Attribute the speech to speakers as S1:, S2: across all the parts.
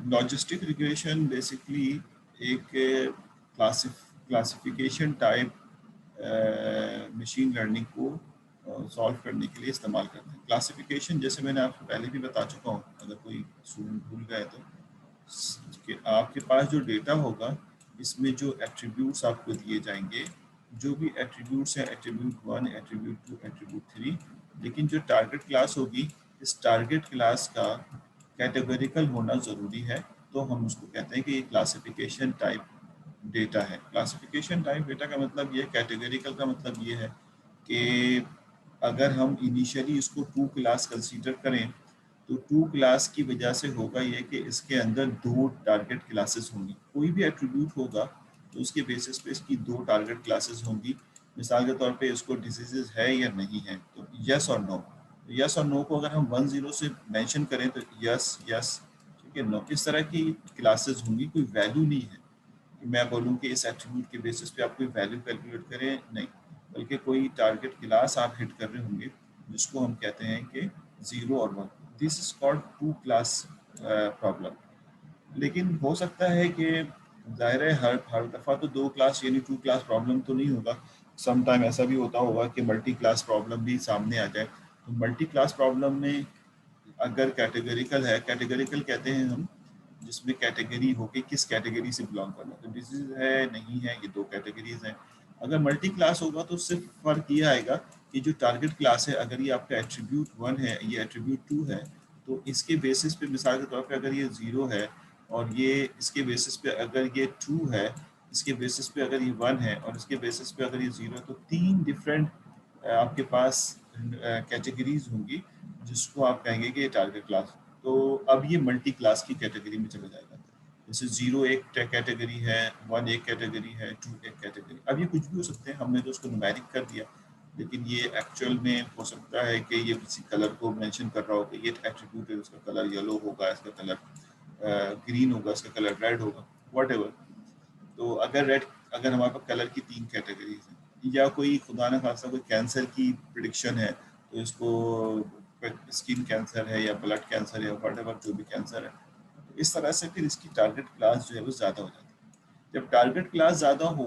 S1: Logistic regression basically एक classification type machine learning को solve करने के लिए इस्तेमाल करते हैं। क्लासिफिकेशन जैसे मैंने आपको पहले भी बता चुका हूँ, अगर कोई स्टूडेंट भूल गए तो कि आपके पास जो डेटा होगा इसमें जो एट्रीब्यूट्स आपको दिए जाएंगे, जो भी एट्रीब्यूट्स हैं, एट्रीब्यूट 1, एट्रीब्यूट 2, एट्रीब्यूट 3, लेकिन जो टारगेट क्लास होगी इस टारगेट क्लास का कैटेगोरिकल होना ज़रूरी है। तो हम उसको कहते हैं कि ये क्लासिफिकेशन टाइप डेटा है। क्लासिफिकेशन टाइप डेटा का मतलब ये, कैटेगरिकल का मतलब ये है कि अगर हम इनिशियली इसको 2 क्लास कंसीडर करें तो 2 क्लास की वजह से होगा ये कि इसके अंदर 2 टारगेट क्लासेस होंगी। कोई भी एट्रीब्यूट होगा तो उसके बेसिस पे इसकी 2 टारगेट क्लासेस होंगी। मिसाल के तौर पे इसको डिजीजेज है या नहीं है, तो यस और नो। यस और नो को अगर हम 1-0 से मेंशन करें तो यस यस, ठीक है, नो, इस तरह की क्लासेस होंगी। कोई वैल्यू नहीं है कि मैं बोलूँ कि इस एट्रीब्यूट के बेसिस पे आप कोई वैल्यू कैलकुलेट करें, नहीं, बल्कि कोई टारगेट क्लास आप हिट कर रहे होंगे जिसको हम कहते हैं कि 0 और 1। This is called 2 class problem. लेकिन हो सकता है कि ज़ाहिर है हर दफ़ा तो 2 क्लास यानी 2 क्लास प्रॉब्लम तो नहीं होगा। सम टाइम ऐसा भी होता होगा कि मल्टी क्लास प्रॉब्लम भी सामने आ जाए। तो मल्टी क्लास प्रॉब्लम में अगर कैटेगरिकल है, कैटेगरिकल कहते हैं हम जिसमें कैटेगरी हो कि किस कैटेगरी से बिलोंग करना है, तो डिजीज है नहीं है, ये 2 कैटेगरीज हैं। अगर मल्टी क्लास होगा तो सिर्फ फर्क ये आएगा कि जो टारगेट क्लास है, अगर ये आपका एट्रीब्यूट 1 है, ये एट्रीब्यूट 2 है, तो इसके बेसिस पे मिसाल के तौर पे अगर ये 0 है और ये इसके बेसिस पे अगर ये 2 है, इसके बेसिस पे अगर ये 1 है और इसके बेसिस पे अगर ये 0 है, तो 3 डिफरेंट आपके पास कैटेगरीज होंगी जिसको आप कहेंगे कि ये टारगेट क्लास। तो अब ये मल्टी क्लास की कैटेगरी में चला जाएगा। जैसे 0 एक कैटेगरी है, 1 एक कैटेगरी है, 2 एक कैटेगरी। अब ये कुछ भी हो सकते हैं, हमने तो उसको न्यूमेरिक कर दिया, लेकिन ये एक्चुअल में हो सकता है कि ये किसी कलर को मेंशन कर रहा हो कि ये एट्रीब्यूट है, उसका कलर येलो होगा, इसका कलर ग्रीन होगा, इसका कलर रेड होगा, व्हाटएवर। तो अगर हमारे पास कलर की 3 कैटेगरीज हैं, या कोई खुदा न खासा कोई कैंसर की प्रिडिक्शन है, तो इसको स्किन कैंसर है या ब्लड कैंसर है, व्हाटएवर जो भी कैंसर है, तो इस तरह से फिर इसकी टारगेट क्लास जो है वो ज़्यादा हो जाती है। जब टारगेट क्लास ज़्यादा हो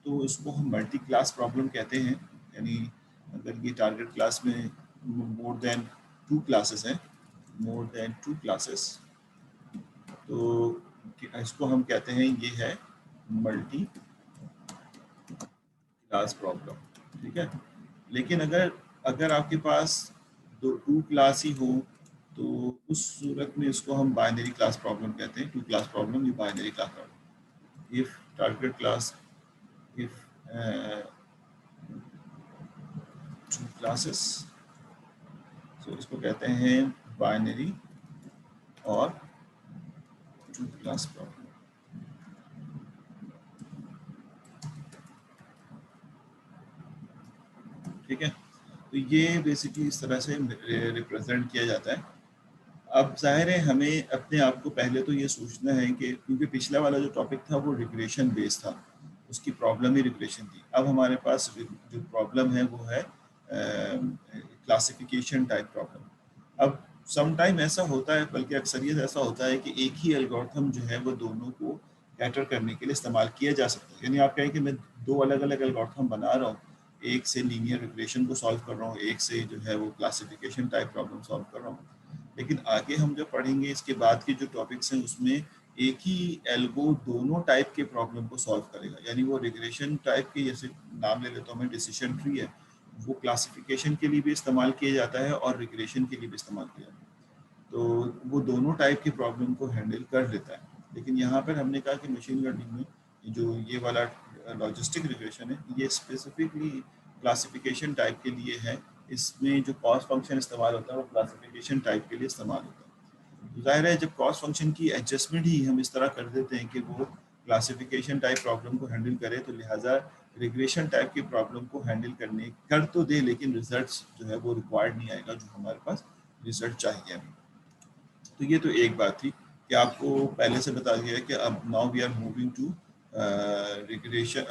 S1: तो इसको हम मल्टी क्लास प्रॉब्लम कहते हैं। यानी अगर ये टारगेट क्लास में मोर देन 2 क्लासेस हैं, मोर देन 2 क्लासेस, तो इसको हम कहते हैं ये है मल्टी क्लास प्रॉब्लम, ठीक है। लेकिन अगर अगर आपके पास 2 क्लास ही हो तो उस सूरत में इसको हम बाइनरी क्लास प्रॉब्लम कहते हैं। 2 क्लास प्रॉब्लम, ये binary class problem. If target class, if 2 classes, तो इसको कहते हैं बाइनरी और 2 क्लास प्रॉब्लम, ठीक है। तो ये बेसिकली इस तरह से रिप्रेजेंट किया जाता है। अब जाहिर है हमें अपने आप को पहले तो ये सोचना है कि क्योंकि पिछला वाला जो टॉपिक था वो रिग्रेशन बेस्ड था, उसकी प्रॉब्लम ही रिग्रेशन थी। अब हमारे पास जो प्रॉब्लम है वो है क्लासिफिकेशन टाइप प्रॉब्लम। अब सम टाइम ऐसा होता है, बल्कि अक्सरियत ऐसा होता है कि एक ही एल्गोरिथम जो है वो दोनों को कैटर करने के लिए इस्तेमाल किया जा सकता है। यानी आप कहें कि मैं 2 अलग अलग एल्गोरिथम बना रहा हूँ, एक से लीनियर रिग्रेशन को सॉल्व कर रहा हूँ, एक से जो है वो क्लासिफिकेशन टाइप प्रॉब्लम सॉल्व कर रहा हूँ। लेकिन आगे हम जब पढ़ेंगे इसके बाद के जो टॉपिक्स हैं उसमें एक ही एल्गो दोनों टाइप के प्रॉब्लम को सॉल्व करेगा। यानी वो रिग्रेशन टाइप के, जैसे नाम ले लेता हूँ मैं, डिसीजन ट्री है, वो क्लासिफिकेशन के लिए भी इस्तेमाल किया जाता है और रिग्रेशन के लिए भी इस्तेमाल किया जाता है। तो वो दोनों टाइप की प्रॉब्लम को हैंडल कर लेता है। लेकिन यहाँ पर हमने कहा कि मशीन लर्निंग में जो ये वाला लॉजिस्टिक रिग्रेशन है, ये स्पेसिफिकली क्लासिफिकेशन टाइप के लिए है। इसमें जो कॉस्ट फंक्शन इस्तेमाल होता है वो क्लासिफिकेशन टाइप के लिए इस्तेमाल होता है। जाहिर है जब कॉस्ट फंक्शन की एडजस्टमेंट ही हम इस तरह कर देते हैं कि वो क्लासिफिकेशन टाइप प्रॉब्लम को हैंडल करे, तो लिहाजा रिग्रेशन टाइप की प्रॉब्लम को हैंडल करने कर तो दे, लेकिन रिजल्ट्स जो है वो रिक्वायर्ड नहीं आएगा जो हमारे पास रिजल्ट चाहिए। तो ये तो एक बात थी कि आपको पहले से बता दिया है कि अब now we are moving to regression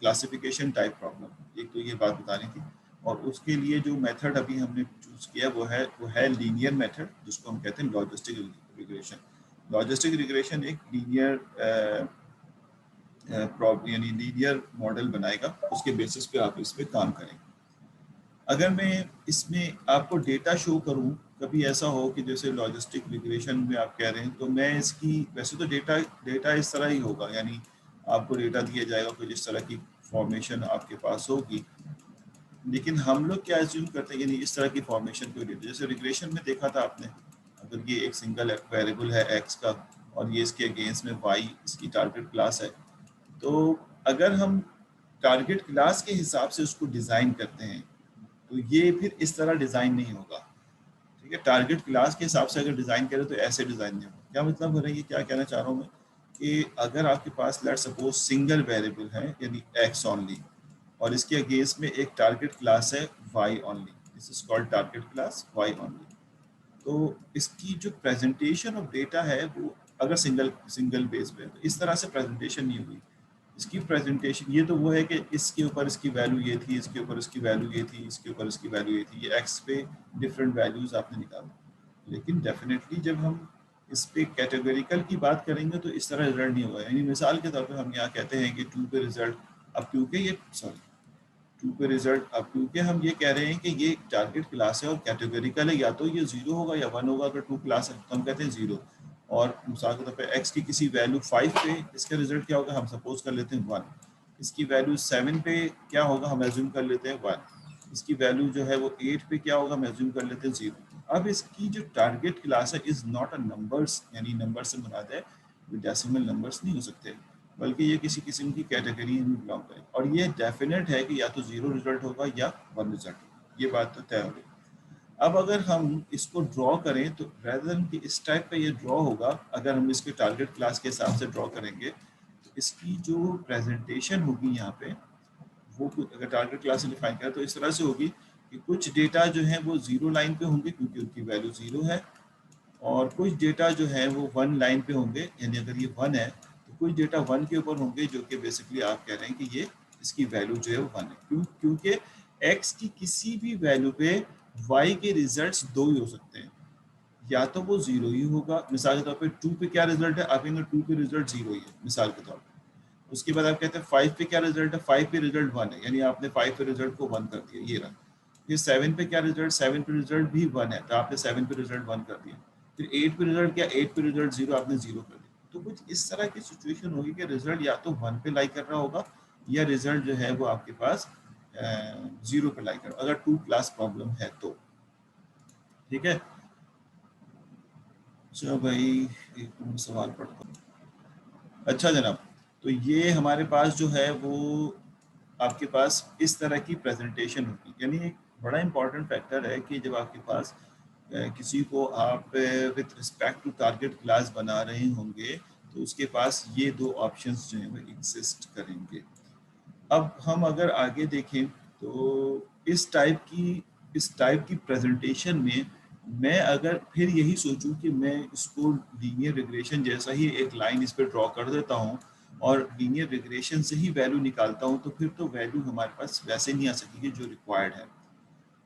S1: classification type problem. एक तो ये बात बतानी थी, और उसके लिए जो मेथड अभी हमने चूज किया वो है लीनियर मेथड, जिसको हम कहते हैं लॉजिस्टिक रिग्रेशन। लॉजिस्टिक रिग्रेशन एक लीनियर यानी लीनियर मॉडल बनाएगा, उसके बेसिस पे आप इस पे काम करेंगे। अगर मैं इसमें आपको डेटा शो करूं, कभी ऐसा हो कि जैसे लॉजिस्टिक रिग्रेशन में आप कह रहे हैं, तो मैं इसकी वैसे तो डेटा इस तरह ही होगा, यानी आपको डेटा दिया जाएगा कि जिस तरह की फॉर्मेशन आपके पास होगी, लेकिन हम लोग क्या एज्यूम करते हैं, यानी इस तरह की फॉर्मेशन कोई डेटा, जैसे रिग्रेशन में देखा था आपने, अगर ये एक सिंगल वेरिएबल है एक्स का और ये इसके अगेंस्ट में वाई इसकी टारगेट क्लास है, तो अगर हम टारगेट क्लास के हिसाब से उसको डिज़ाइन करते हैं तो ये फिर इस तरह डिज़ाइन नहीं होगा। ठीक है, टारगेट क्लास के हिसाब से अगर डिज़ाइन करें तो ऐसे डिज़ाइन नहीं होगा। क्या मतलब हो रहा है, ये क्या कहना चाह रहा हूँ मैं, कि अगर आपके पास लेट्स सपोज सिंगल वेरिएबल है यानी एक्स ओनली, और इसके अगेंस्ट में एक टारगेट क्लास है Y only, this is called target class Y only, तो इसकी जो प्रेजेंटेशन ऑफ डेटा है वो अगर सिंगल सिंगल बेस पे, तो इस तरह से प्रेजेंटेशन नहीं होगी। इसकी प्रेजेंटेशन ये तो वो है कि इसके ऊपर इसकी वैल्यू ये थी, इसके ऊपर इसकी वैल्यू ये थी, इसके ऊपर इसकी वैल्यू ये थी, ये एक्स पे डिफरेंट वैल्यूज आपने निकाला। लेकिन डेफिनेटली जब हम इस पे कैटेगरिकल की बात करेंगे तो इस तरह रिजल्ट नहीं होगा। यानी मिसाल के तौर पर हम यहाँ कहते हैं कि टू पे रिजल्ट, अब क्योंकि ये सॉरी टू पे रिजल्ट, अब क्योंकि हम ये कह रहे हैं कि ये टारगेट क्लास है और कैटेगरिकल है, या तो ये जीरो होगा या वन होगा। अगर टू क्लास है तो हम कहते हैं जीरो, और मिसाल के तौर पर एक्स की किसी वैल्यू 5 पे इसका रिजल्ट क्या होगा, हम सपोज कर लेते हैं 1। इसकी वैल्यू 7 पे क्या होगा, हम एज्यूम कर लेते हैं 1। इसकी वैल्यू जो है वो 8 पे क्या होगा, हम एज्यूम कर लेते हैं 0। अब इसकी जो टारगेट क्लास है इज नॉट अ नंबर्स, यानी नंबर से मुराद है डेसिमल नंबर्स नहीं हो सकते, बल्कि ये किसी किस्म की कैटेगरी में बिलोंग करें, और ये डेफिनेट है कि या तो जीरो रिजल्ट होगा या वन रिजल्ट होगा, ये बात तो तय हो गई। अब अगर हम इसको ड्रॉ करें तो रेदर देन कि इस टाइप का ये ड्रॉ होगा, अगर हम इसके टारगेट क्लास के हिसाब से ड्रॉ करेंगे तो इसकी जो प्रेजेंटेशन होगी यहाँ पे, वो अगर टारगेट क्लास से डिफाइन करें तो इस तरह से होगी कि कुछ डेटा जो है वो जीरो लाइन पे होंगे क्योंकि उनकी वैल्यू जीरो है, और कुछ डेटा जो है वो वन लाइन पे होंगे, यानी अगर ये वन है तो कुछ डेटा वन के ऊपर होंगे, जो कि बेसिकली आप कह रहे हैं कि ये इसकी वैल्यू जो है वो वन है। क्योंकि एक्स की किसी भी वैल्यू पे वाई के रिजल्ट्स दो ही हो सकते हैं, या तो वो जीरो ही होगा, मिसाल के तौर पे टू पे क्या रिजल्ट है, आप कहेंगे टू पे रिजल्ट जीरो ही है मिसाल के तौर पे। उसके बाद आप कहते हैं फाइव पे क्या रिजल्ट है, फाइव पे रिजल्ट वन है, यानी आपने फाइव पे रिजल्ट को वन कर दिया, ये रहा। फिर सेवन पे क्या रिजल्ट, सेवन पे रिजल्ट भी वन है, तो आपने सेवन पे रिजल्ट वन कर दिया। फिर एट पे रिजल्ट क्या, एट पे रिजल्ट जीरो, आपने जीरो कर दिया। तो कुछ इस तरह की सिचुएशन होगी कि रिजल्ट या तो वन पे लाई कर रहा होगा, या रिजल्ट जो है वो आपके पास जीरो पे लाई कर, अगर टू क्लास प्रॉब्लम है तो। ठीक है, चलो भाई एक मिनट सवाल पढ़ता हूँ। अच्छा जनाब, तो ये हमारे पास जो है वो आपके पास इस तरह की प्रेजेंटेशन होगी, यानी एक बड़ा इंपॉर्टेंट फैक्टर है कि जब आपके पास किसी को आप with respect to target class बना रहे होंगे तो उसके पास ये दो ऑप्शंस जो हैं वो एग्जिस्ट करेंगे। अब हम अगर आगे देखें तो इस टाइप की प्रेजेंटेशन में मैं अगर फिर यही सोचूं कि मैं इसको लीनियर रिग्रेशन जैसा ही एक लाइन इस पर ड्रॉ कर देता हूं और लीनियर रिग्रेशन से ही वैल्यू निकालता हूं, तो फिर तो वैल्यू हमारे पास वैसे नहीं आ सकेगी जो रिक्वायर्ड है।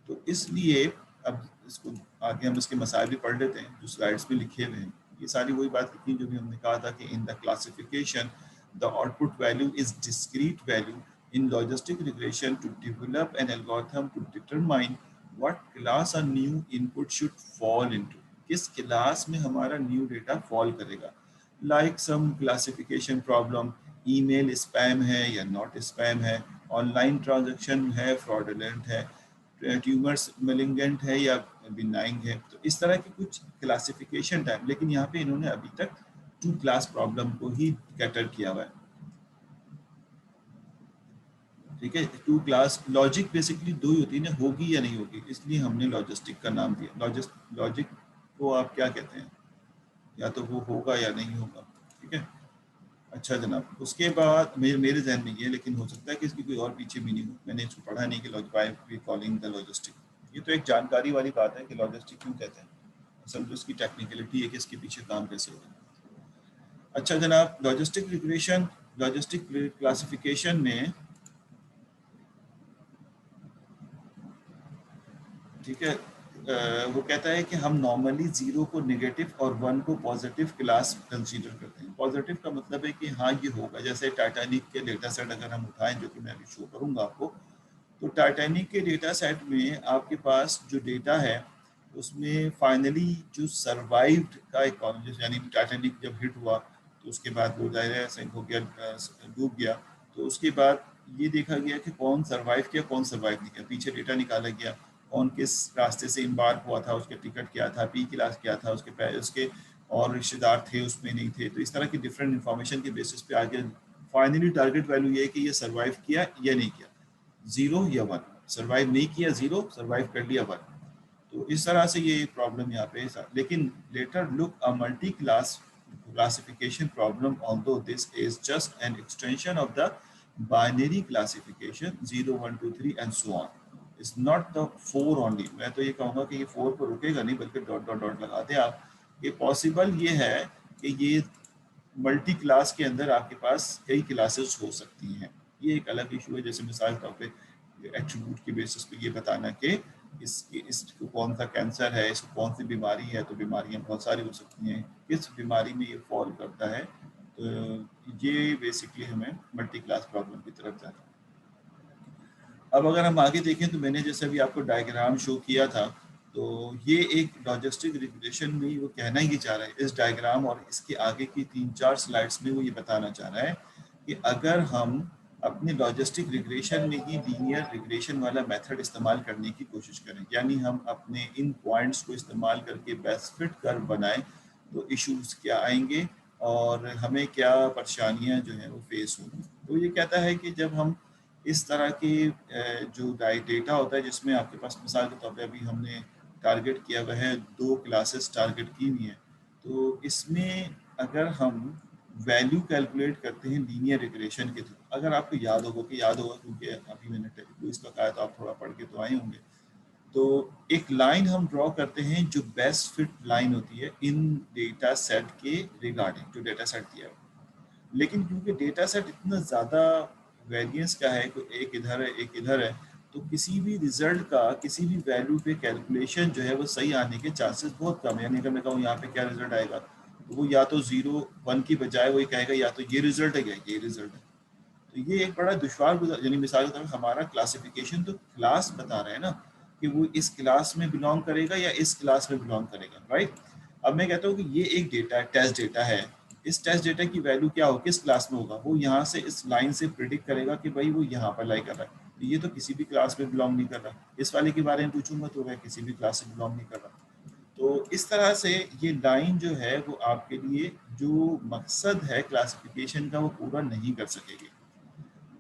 S1: तो इसलिए अब इसको आगे हम इसके मसाइल भी पढ़ लेते हैं जो स्लाइड्स में लिखे हुए हैं। ये सारी वही बात लिखी जो भी हमने कहा था कि in the classification the output value is discrete value in logistic regression to develop an algorithm to determine what class a new input should fall into, किस क्लास में हमारा न्यू डेटा फॉल करेगा। Like some classification problem, email spam है या not spam है, online transaction है fraudulent है, ट्यूमर्स मेलिंगेंट है या बिनाइंग है। तो इस तरह की कुछ क्लासिफिकेशन टाइप, लेकिन यहाँ पे इन्होंने अभी तक टू क्लास प्रॉब्लम को ही कैटर किया हुआ है। ठीक है, टू क्लास लॉजिक बेसिकली दो ही होती है ना, होगी या नहीं होगी, इसलिए हमने लॉजिस्टिक का नाम दिया। लॉजिक को आप क्या कहते हैं, या तो वो होगा या नहीं होगा। ठीक है, अच्छा जनाब, उसके बाद मेरे जहन में ये है, लेकिन हो सकता है कि इसकी कोई और पीछे मीनिंग हो, मैंने इसको पढ़ा नहीं कि why we calling the logistic. ये तो एक जानकारी वाली बात है कि लॉजिस्टिक क्यों कहते हैं, असल में उसकी टेक्निकलिटी है कि इसके पीछे काम कैसे होगा। अच्छा जनाब, लॉजिस्टिक रिग्रेशन, लॉजिस्टिक क्लासिफिकेशन में, ठीक है, वो कहता है कि हम नॉर्मली 0 को नेगेटिव और 1 को पॉजिटिव क्लास कंसीडर करते हैं। पॉजिटिव का मतलब है कि हाँ ये होगा, जैसे टाइटैनिक के डेटा सेट अगर हम उठाएं, जो कि मैं अभी शो करूंगा आपको, तो टाइटैनिक के डेटा सेट में आपके पास जो डेटा है उसमें फाइनली जो सर्वाइव्ड का एक कॉन्सेप्ट, यानी टाइटैनिक जब हिट हुआ तो उसके बाद वो दायरा सिंक हो गया, डूब गया, तो उसके बाद ये देखा गया कि कौन सर्वाइव किया कौन सर्वाइव नहीं किया, पीछे डेटा निकाला गया, कौन किस रास्ते से इम्बार्क हुआ था, उसके टिकट क्या था, पी क्लास क्या था, उसके और रिश्तेदार थे उसमें नहीं थे, तो इस तरह की डिफरेंट इन्फॉर्मेशन के बेसिस पे आगे फाइनली टारगेट वैल्यू ये है कि ये सर्वाइव किया या नहीं किया, 0 या 1। सर्वाइव नहीं किया 0, सर्वाइव कर लिया 1। तो इस तरह से ये प्रॉब्लम यहाँ पे है। लेकिन later look a multi class classification problem, although this is just an extension of the binary classification 0 1 2 3 and so on, it's not the 4 only। मैं तो ये कहूँगा कि ये 4 पर रुकेगा नहीं, बल्कि डॉट डॉट डॉट लगा दें आप। ये पॉसिबल ये है कि ये मल्टी क्लास के अंदर आपके पास कई क्लासेस हो सकती हैं, ये एक अलग इशू है। जैसे मिसाल के तौर पे एट्रीब्यूट के बेसिस पे ये बताना कि इसको कौन सा कैंसर है, इसको कौन सी बीमारी है, तो बीमारियां बहुत सारी हो सकती हैं, किस बीमारी में ये फॉल करता है, तो ये बेसिकली हमें मल्टी क्लास प्रॉब्लम की तरफ जाता है। अब अगर हम आगे देखें तो मैंने जैसे अभी आपको डायग्राम शो किया था, तो ये एक लॉजिस्टिक रिग्रेशन में वो कहना ही चाह रहा है इस डायग्राम और इसके आगे की 3-4 स्लाइड्स में वो ये बताना चाह रहा है कि अगर हम अपने लॉजिस्टिक रिग्रेशन में ही लीनियर रिग्रेशन वाला मेथड इस्तेमाल करने की कोशिश करें, यानी हम अपने इन पॉइंट्स को इस्तेमाल करके बेस्ट फिट कर्व बनाएं, तो इश्यूज क्या आएंगे और हमें क्या परेशानियां जो है वो फेस होंगी। तो ये कहता है कि जब हम इस तरह के जो डेटा होता है जिसमें आपके पास मिसाल के तौर पे अभी हमने टारगेट किया हुआ है 2 क्लासेस टारगेट की हुई हैं, तो इसमें अगर हम वैल्यू कैलकुलेट करते हैं लीनियर रिग्रेशन के थ्रू, अगर आपको याद होगा क्योंकि अभी मैंने क्विज का कहा तो आप थोड़ा पढ़ के तो आए होंगे, तो एक लाइन हम ड्रॉ करते हैं जो बेस्ट फिट लाइन होती है इन डेटा सेट के रिगार्डिंग जो डेटा सेट दिया है। लेकिन क्योंकि डेटा सेट इतना ज़्यादा वेरिएंस का है, एक इधर है एक इधर है, तो किसी भी रिजल्ट का किसी भी वैल्यू पे कैलकुलेशन जो है वो सही आने के चांसेस बहुत कम है। यानी अगर मैं कहूँ यहाँ पे क्या रिजल्ट आएगा, तो वो या तो 0 1 की बजाय वो कहेगा या तो ये रिजल्ट है या ये रिजल्ट है। तो ये एक बड़ा दुश्वार, यानी मिसाल के तौर पर हमारा क्लासिफिकेशन तो क्लास बता रहे हैं ना कि वो इस क्लास में बिलोंग करेगा या इस क्लास में बिलोंग करेगा, राइट। अब मैं कहता हूँ कि ये एक डेटा है, टेस्ट डेटा है, इस टेस्ट डेटा की वैल्यू क्या हो, किस क्लास में होगा, वो यहाँ से इस लाइन से प्रिडिक्ट करेगा कि भाई वो यहाँ पर लाई कर रहा है, तो ये तो किसी भी क्लास में बिलोंग नहीं कर रहा। इस वाले के बारे में पूछूंगा तो वह किसी भी क्लास से बिलोंग नहीं कर रहा। तो इस तरह से ये लाइन जो है वो आपके लिए जो मकसद है क्लासिफिकेशन का वो पूरा नहीं कर सकेगी।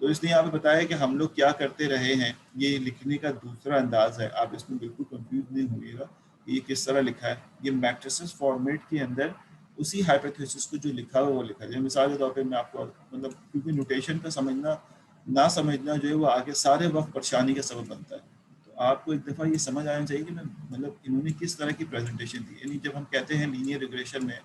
S1: तो इसलिए यहाँ पे बताया कि हम लोग क्या करते रहे हैं, ये लिखने का दूसरा अंदाज है। आप इसमें बिल्कुल कंफ्यूज नहीं होइएगा कि ये किस तरह लिखा है। ये मैट्रिसेस फॉर्मेट के अंदर उसी हाइपोथेसिस को जो लिखा हुआ वो लिखा है। मिसाल के तौर पे मैं आपको मतलब क्योंकि नोटेशन का समझना ना समझना जो है वो आगे सारे वक्त परेशानी का सबब बनता है। तो आपको एक दफ़ा ये समझ आना चाहिए कि मैं मतलब इन्होंने किस तरह की प्रेजेंटेशन दी। यानी जब हम कहते हैं लीनियर रिग्रेशन में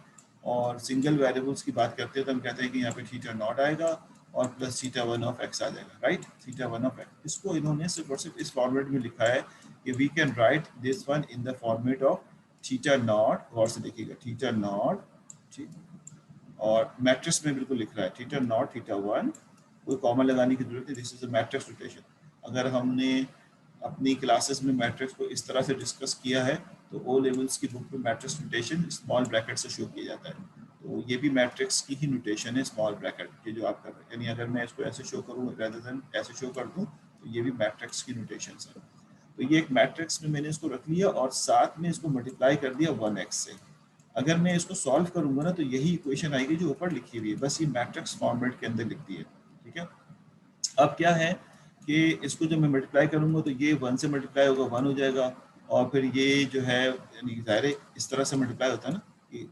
S1: और सिंगल वेरिएबल्स की बात करते हैं तो हम कहते हैं कि यहाँ पे थीटा नॉट आएगा और प्लस थीटा 1 ऑफ एक्स आ जाएगा, राइट। थीटा 1 ऑफ एक्स, इसको इन्होंने सिर्फ और सिर्फ इस फॉर्मेट में लिखा है कि we can write this one in the format of theta not, गौर से देखिएगा, थीटा नॉट, ठीक, और मैट्रिक्स में बिल्कुल लिख रहा है थीटा नॉट थीटा 1, कोई कॉमा लगाने की जरूरत है, this is a matrix notation. अगर हमने अपनी क्लासेस में मैट्रिक्स को इस तरह से डिस्कस किया है तो ओ लेवल्स की बुक में मैट्रिक्स नोटेशन स्मॉल ब्रैकेट से शो किया जाता है, तो ये भी मैट्रिक्स की ही नोटेशन है, स्मॉल ब्रैकेट के जो आप कर रहे हैं। यानी अगर मैं इसको ऐसे शो करूँ रेदर देन ऐसे शो कर दूँ तो ये भी मैट्रिक्स की नोटेशन है। तो ये एक मैट्रिक्स में मैंने इसको रख लिया और साथ में इसको मल्टीप्लाई कर दिया 1x से। अगर मैं इसको सॉल्व करूंगा ना तो यही इक्वेशन आएगी जो ऊपर लिखी हुई है, बस ये मैट्रिक्स फॉर्मेट के अंदर लिखती है, ठीक है। अब क्या है कि इसको जब मैं मल्टीप्लाई करूंगा तो ये 1 से मल्टीप्लाई होगा 1 हो जाएगा, और फिर ये जो है यानी ज़ाहिर है इस तरह से मल्टीप्लाई होता है ना कि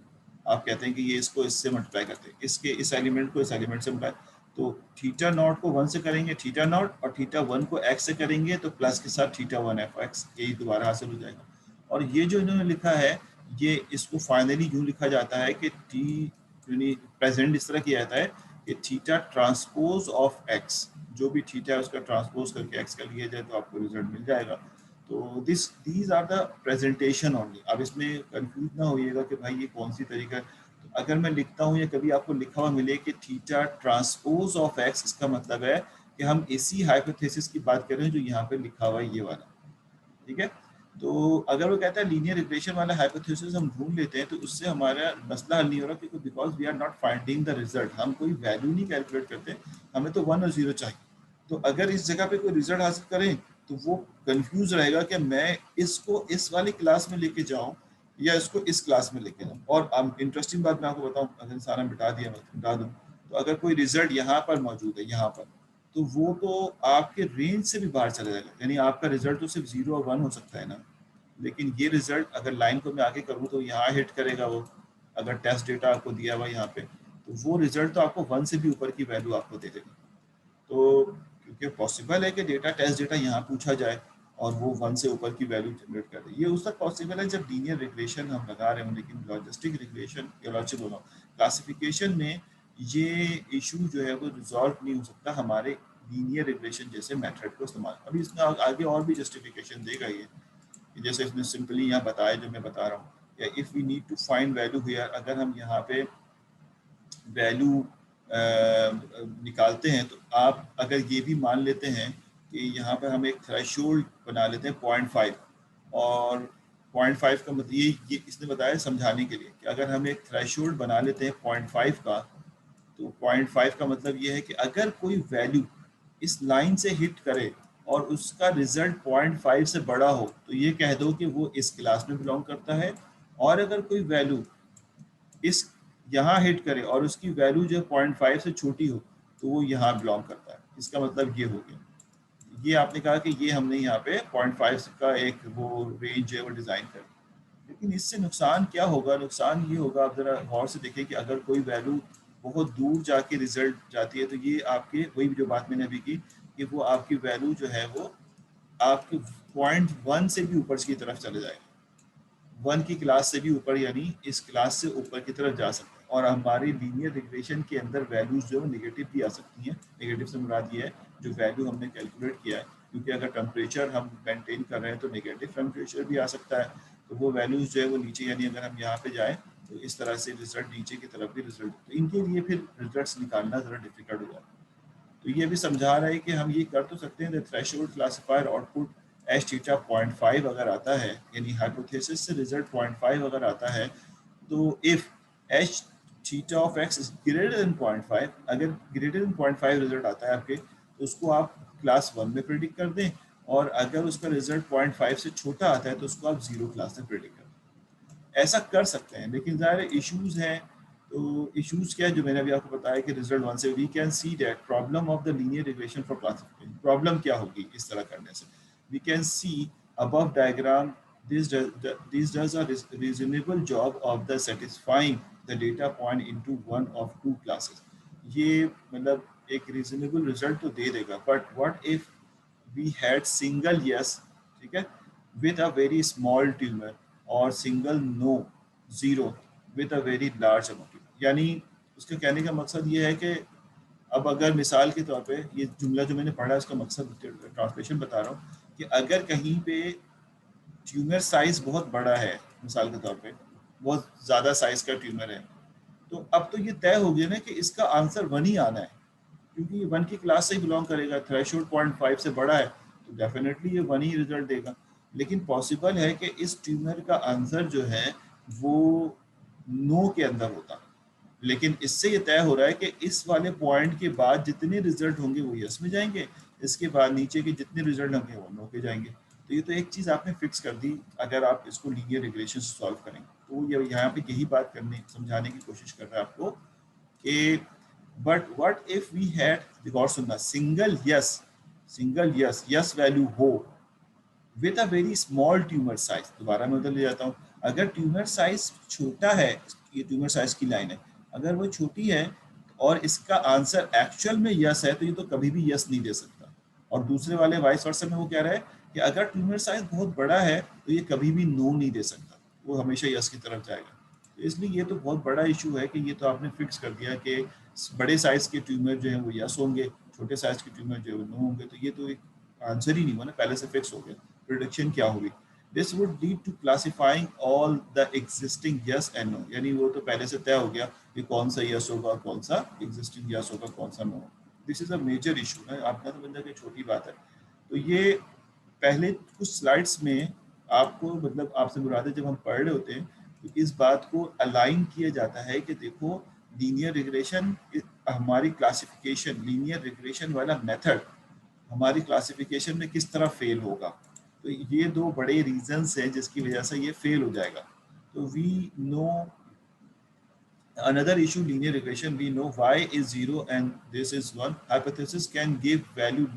S1: आप कहते हैं कि ये इसको इससे मल्टीप्लाई करते हैं, इसके इस एलिमेंट को इस एलिमेंट से मल्टीप्लाई, तो थीटा नॉट को 1 से करेंगे थीटा नॉट, और थीटा 1 को x से करेंगे तो प्लस के साथ थीटा 1 एफ एक्स, यही दोबारा हासिल हो जाएगा। और ये जो इन्होंने लिखा है ये इसको फाइनली यूँ लिखा जाता है कि टी यानी प्रेजेंट इस तरह किया जाता है कि थीटा ट्रांसपोज ऑफ एक्स, जो भी थीटा है उसका ट्रांसपोज करके एक्स का लिया जाए तो आपको रिजल्ट मिल जाएगा। तो these are the presentation only. अब इसमें कंफ्यूज ना होइएगा कि भाई ये कौन सी तरीका है। तो अगर मैं लिखता हूँ या कभी आपको लिखा हुआ मिले कि थीटा ट्रांसपोज ऑफ एक्स, इसका मतलब है कि हम इसी हाइपोथेसिस की बात कर रहे हैं जो यहाँ पे लिखा हुआ है ये वाला, ठीक है। तो अगर वो कहता है लीनियर रिग्रेशन वाला हाइपोथेसिस हम ढूंढ लेते हैं तो उससे हमारा मसला हल नहीं हो रहा, क्योंकि because we are not finding the result, हम कोई वैल्यू नहीं कैलकुलेट करते, हमें तो 1 और 0 चाहिए। तो अगर इस जगह पे कोई रिजल्ट हासिल करें तो वो कंफ्यूज रहेगा कि मैं इसको इस वाली क्लास में लेके जाऊं या इसको इस क्लास में लेके जाऊं। और इंटरेस्टिंग बात मैं आपको बताऊं, अगर सारा मिटा दिया मैं मिटा दूं, तो अगर कोई रिजल्ट यहाँ पर मौजूद है यहाँ पर, तो वो तो आपके रेंज से भी बाहर चला जाएगा। यानी आपका रिजल्ट तो सिर्फ 0 और 1 हो सकता है ना, लेकिन ये रिजल्ट अगर लाइन को मैं आगे करूँ तो यहाँ हिट करेगा वो। अगर टेस्ट डेटा आपको दिया हुआ यहाँ पे, तो वो रिजल्ट तो आपको 1 से भी ऊपर की वैल्यू आपको दे देगा। तो क्योंकि पॉसिबल है कि डेटा टेस्ट डेटा यहाँ पूछा जाए और वो 1 से ऊपर की वैल्यू जनरेट कर दे। ये उस तक पॉसिबल है जब लीनियर रिग्रेशन हम लगा रहे हों, लेकिन लॉजिस्टिक रिग्रेशन या लॉजिक बोला क्लासिफिकेशन में ये इशू जो है वो रिजॉल्व नहीं हो सकता हमारे लीनियर रिग्रेशन जैसे मेथड को इस्तेमाल। अभी इसमें आगे और भी जस्टिफिकेशन देगा ये, जैसे इसमें सिंपली यहाँ बताया जो मैं बता रहा हूँ, या if we need to find value here, अगर हम यहाँ पे वैल्यू निकालते हैं तो आप अगर ये भी मान लेते हैं कि यहाँ पर हम एक थ्रेशोल्ड बना लेते हैं 0.5, और 0.5 का मतलब ये इसने बताया समझाने के लिए कि अगर हम एक थ्रेशोल्ड बना लेते हैं 0.5 का, तो 0.5 का मतलब ये है कि अगर कोई वैल्यू इस लाइन से हिट करे और उसका रिजल्ट 0.5 से बड़ा हो तो ये कह दो कि वो इस क्लास में बिलोंग करता है। और अगर कोई वैल्यू इस यहाँ हिट करे और उसकी वैल्यू जो 0.5 से छोटी हो तो वो यहाँ बिलोंग करता है। इसका मतलब ये हो गया। ये आपने कहा कि ये हमने यहाँ पे 0.5 का एक वो रेंज है वो डिज़ाइन कर, लेकिन इससे नुकसान क्या होगा? नुकसान ये होगा, आप ज़रा गौर से देखें कि अगर कोई वैल्यू बहुत दूर जाके रिजल्ट जाती है तो ये आपके वही जो बात मैंने अभी की कि वो आपकी वैल्यू जो है वो आपके 0.1 से भी ऊपर की तरफ चले जाएगा, 1 की क्लास से भी ऊपर, यानी इस क्लास से ऊपर की तरफ जा सकते हैं। और हमारी लीनियर रिग्रेशन के अंदर वैल्यूज जो है नेगेटिव भी आ सकती हैं। नेगेटिव से मुराद ये है जो वैल्यू हमने कैलकुलेट किया है, क्योंकि अगर टेम्परेचर हम मेंटेन कर रहे हैं तो नेगेटिव टेम्परेचर भी आ सकता है। तो वो वैल्यूज जो है वो नीचे, यानी अगर हम यहाँ पे जाएँ तो इस तरह से रिजल्ट नीचे की तरफ भी रिजल्ट, तो इनके लिए फिर रिजल्ट्स निकालना ज़रा डिफिकल्ट हो जाता है। तो ये भी समझा रहा है कि हम ये कर तो सकते हैं, the threshold classifier output H theta 0.5 अगर आता है, यानी हाइपोथेसिस से रिजल्ट 0.5 अगर आता है, तो if H theta of x is greater than 0.5, अगर ग्रेटर देन 0.5 रिजल्ट आता है आपके, तो उसको आप क्लास 1 में प्रेडिक्ट कर दें, और अगर उसका रिजल्ट 0.5 से छोटा आता है तो उसको आप 0 क्लास में प्रेडिक्ट कर दें। ऐसा कर सकते हैं, लेकिन ज़ाहिर इश्यूज हैं। तो इश्यूज क्या है जो मैंने अभी आपको बताया कि रिजल्ट 1 से we can see that problem of the linear regression for classification. Problem क्या होगी इस तरह करने से? We can see above diagram, this does a reasonable job of the satisfying the data point into one of two classes। ये मतलब एक reasonable result तो दे देगा, but what if we had single yes, ठीक है, with a very small tumor, और single no zero with a very large amount। यानी उसके कहने का मकसद ये है कि अब अगर मिसाल के तौर पे ये जुमला जो मैंने पढ़ा उसका मकसद ट्रांसलेशन बता रहा हूँ कि अगर कहीं पे ट्यूमर साइज बहुत बड़ा है, मिसाल के तौर पे बहुत ज़्यादा साइज का ट्यूमर है, तो अब तो ये तय हो गया ना कि इसका आंसर 1 ही आना है, क्योंकि ये 1 की क्लास से ही बिलोंग करेगा। थ्रेशोल्ड 0.5 से बड़ा है तो डेफिनेटली ये 1 ही रिजल्ट देगा। लेकिन पॉसिबल है कि इस ट्यूमर का आंसर जो है वो नो के अंदर होता, लेकिन इससे ये तय हो रहा है कि इस वाले पॉइंट के बाद जितने रिजल्ट होंगे वो यस में जाएंगे, इसके बाद नीचे के जितने रिजल्ट होंगे वो नो के जाएंगे। तो ये तो एक चीज़ आपने फिक्स कर दी अगर आप इसको लीनियर रिग्रेशन से सॉल्व करेंगे। तो ये यहाँ पे यही बात करने समझाने की कोशिश कर रहा है आपको कि but what if we had, गौर सुनना, सिंगल यस वैल्यू हो with a very small tumour size. दोबारा मैं उधर ले जाता हूँ, अगर ट्यूमर साइज छोटा है, ये ट्यूमर साइज की लाइन है, अगर वो छोटी है और इसका आंसर एक्चुअल में यस है तो ये तो कभी भी यस नहीं दे सकता। और दूसरे वाले वाइस वर्सा में वो कह रहा है कि अगर ट्यूमर साइज बहुत बड़ा है तो ये कभी भी नो नहीं दे सकता, वो हमेशा यस की तरफ जाएगा। तो इसलिए ये तो बहुत बड़ा इशू है कि ये तो आपने फिक्स कर दिया कि बड़े साइज के ट्यूमर जो है वो यस होंगे, छोटे साइज के ट्यूमर जो है वो नो होंगे। तो ये तो एक आंसर ही नहीं हुआ ना, पहले से फिक्स हो गया। प्रिडिक्शन क्या होगी। This would lead to classifying all the existing yes and no, यानी वो तो पहले से तय हो गया कि कौन सा यस होगा, कौन सा एग्जिस्टिंग यस होगा, कौन सा no. This is a major issue है, आपका समझना कि छोटी बात है। तो ये पहले कुछ स्लाइड्स में आपको मतलब आपसे मुराद है जब हम पढ़ रहे होते हैं तो इस बात को अलाइन किया जाता है कि देखो लीनियर रिग्रेशन, हमारी क्लासिफिकेशन, लीनियर रिग्रेशन वाला मेथड हमारी क्लासिफिकेशन में किस तरह फेल होगा। तो ये दो बड़े रीजंस हैं जिसकी वजह से ये फेल हो जाएगा। तो we know another issue linear regression, we know y is 0 and this is 1, hypothesis can give value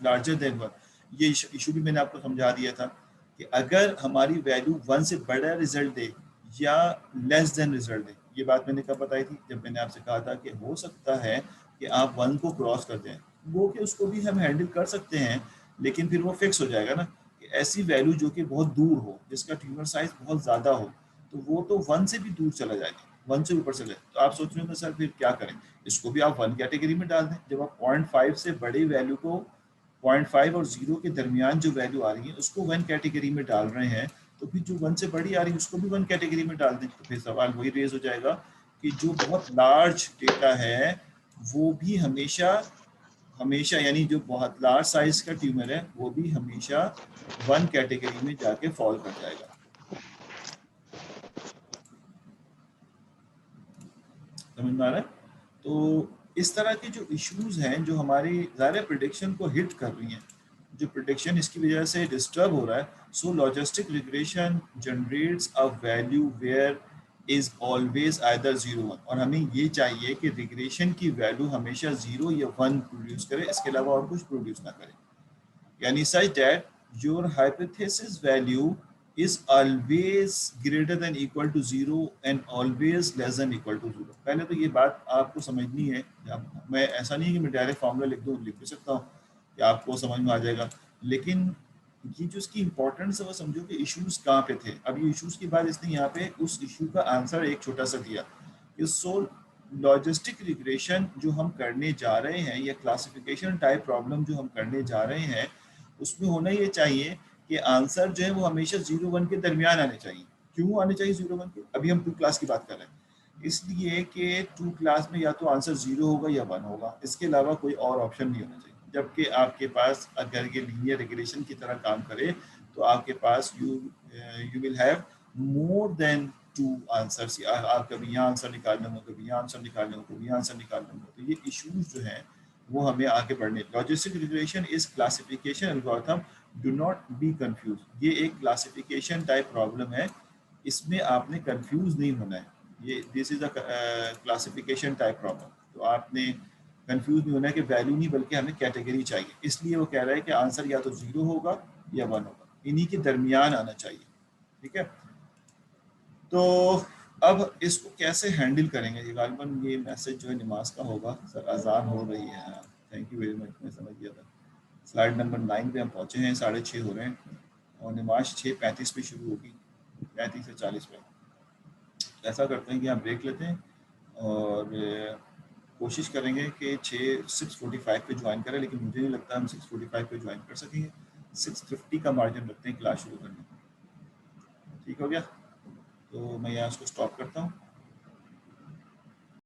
S1: larger than 1। ये इशू भी मैंने आपको समझा दिया था कि अगर हमारी वैल्यू 1 से बड़ा रिजल्ट दे या लेस देन रिजल्ट दे, ये बात मैंने कब बताई थी, जब मैंने आपसे कहा था कि हो सकता है कि आप 1 को क्रॉस कर दें, वो कि उसको भी हम हैंडल कर सकते हैं, लेकिन फिर वो फिक्स हो जाएगा ना कि ऐसी वैल्यू जो कि बहुत दूर हो, जिसका ट्यूमर साइज बहुत ज़्यादा हो, तो वो तो 1 से भी दूर चला जाएगा, 1 से ऊपर चले। तो आप सोच रहे हो सर फिर क्या करें, इसको भी आप 1 कैटेगरी में डाल दें। जब आप 0.5 से बड़ी वैल्यू को 0.5 और 0 के दरमियान जो वैल्यू आ रही है उसको 1 कैटेगरी में डाल रहे हैं, तो फिर जो 1 से बड़ी आ रही है उसको भी 1 कैटेगरी में डाल दें। तो फिर सवाल वही रेज हो जाएगा कि जो बहुत लार्ज डेटा है वो भी हमेशा हमेशा यानी जो बहुत लार्ज साइज का ट्यूमर है वो भी हमेशा 1 कैटेगरी में जाके फॉल कर जाएगा। समझ में आ रहा है? तो इस तरह के जो इश्यूज हैं जो हमारी ज़ाहिर प्रिडिक्शन को हिट कर रही हैं, जो प्रिडिक्शन इसकी वजह से डिस्टर्ब हो रहा है, so logistic regression generates a value where is always either 0 1, और हमें ये चाहिए कि रिग्रेशन की वैल्यू हमेशा 0 या 1 प्रोड्यूस करे, इसके अलावा और कुछ प्रोड्यूस ना करे, यानी such that your hypothesis value is always greater than equal to 0 and always less than equal to 0। पहले तो ये बात आपको समझनी है। मैं ऐसा नहीं कि मैं डायरेक्ट फॉर्मूला लिख दूँ, लिख भी सकता हूँ कि आपको समझ में आ जाएगा, लेकिन ये जो इसकी इंपॉर्टेंस है वो समझो कि इश्यूज कहाँ पे थे। अब ये इश्यूज के बाद इसने यहाँ पे उस इशू का आंसर एक छोटा सा दिया कि सो लॉजिस्टिक रिग्रेशन जो हम करने जा रहे हैं या क्लासिफिकेशन टाइप प्रॉब्लम जो हम करने जा रहे हैं उसमें होना ये चाहिए कि आंसर जो है वो हमेशा 0 1 के दरमियान आने चाहिए। क्यों आने चाहिए 0 1 के? अभी हम 2 क्लास की बात कर रहे हैं, इसलिए कि 2 क्लास में या तो आंसर 0 होगा या 1 होगा, इसके अलावा कोई और ऑप्शन नहीं होना चाहिए। जबकि आपके पास अगर ये लीनियर रिग्रेशन की तरह काम करे तो आपके पास you will have more than 2 answers. आप कभी यहाँ आंसर निकाल लेंगे, कभी यहाँ आंसर निकाल लेंगे, कभी यहाँ आंसर निकाल लेंगे। तो ये इश्यूज जो हैं वो हमें आगे बढ़ने। Logistic regression is classification algorithm, do not be confuse. ये एक क्लासिफिकेशन टाइप प्रॉब्लम है, इसमें आपने कंफ्यूज नहीं होना है। ये this is a classification type problem, तो आपने कंफ्यूज नहीं होना है कि वैल्यू नहीं बल्कि हमें कैटेगरी चाहिए। इसलिए वो कह रहा है कि आंसर या तो 0 होगा या 1 होगा, इन्हीं के दरमियान आना चाहिए। ठीक है, तो अब इसको कैसे हैंडल करेंगे? ये गालिबन ये मैसेज जो है नमाज का होगा। सर अजान हो रही है, थैंक यू वेरी मच, मैं समझ गया था। स्लाइड नंबर 9 पे हम पहुँचे हैं, 6:30 हो रहे हैं और नमाज 6:35 पे शुरू होगी, 35 से 40 पे। ऐसा करते हैं कि आप ब्रेक लेते हैं और कोशिश करेंगे कि 6:45 पे ज्वाइन करें, लेकिन मुझे नहीं लगता हम 6:45 पे ज्वाइन कर सकेंगे। 6:50 का मार्जिन रखते हैं क्लास शुरू करने। ठीक हो गया, तो मैं यहाँ उसको स्टॉप करता हूँ।